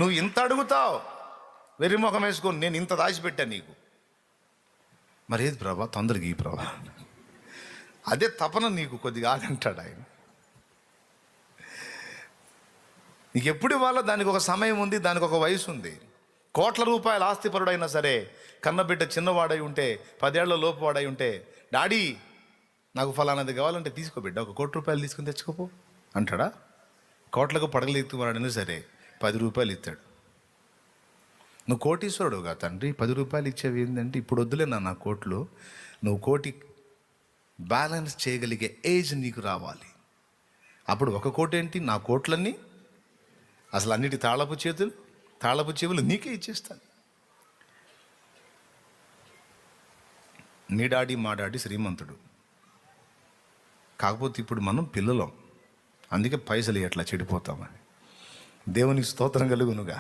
నువ్వు ఇంత అడుగుతావు, వెర్రి ముఖం వేసుకొని నేను ఇంత దాచిపెట్టాను నీకు. మరి ఏది ప్రభా, తొందరగా ఈ ప్రభా, అదే తపన నీకు కొద్దిగా ఆగంటాడు ఆయన. నీకు ఎప్పుడు ఇవ్వాలో దానికి ఒక సమయం ఉంది, దానికి ఒక వయసు ఉంది. కోట్ల రూపాయల ఆస్తిపరుడైనా సరే కన్నబిడ్డ చిన్నవాడై ఉంటే, 10 ఏళ్ల లోపు వాడై ఉంటే, డాడీ నాకు ఫలానాది కావాలంటే తీసుకోబిడ్డ, ఒక 1 కోటి రూపాయలు తీసుకుని తెచ్చుకోపో అంటాడా? కోట్లకు పడగలు ఎత్తువాడైనా సరే 10 రూపాయలు ఇస్తాడు. నువ్వు కోటీశ్వరుడుగా తండ్రి 10 రూపాయలు ఇచ్చేవి ఏంటంటే, ఇప్పుడు వద్దులే నా కోట్లు, నువ్వు కోటి బ్యాలెన్స్ చేయగలిగే ఏజ్ నీకు రావాలి. అప్పుడు 1 కోటి ఏంటి, నా కోట్లన్నీ అసలు అన్నిటి తాళపు చేతులు తాళపు చెవులు నీకే ఇచ్చేస్తాను. మీ డాడీ మా డాడీ శ్రీమంతుడు, కాకపోతే ఇప్పుడు మనం పిల్లలం, అందుకే పైసలు ఎట్లా చెడిపోతామని. దేవునికి స్తోత్రం కలుగునుగా.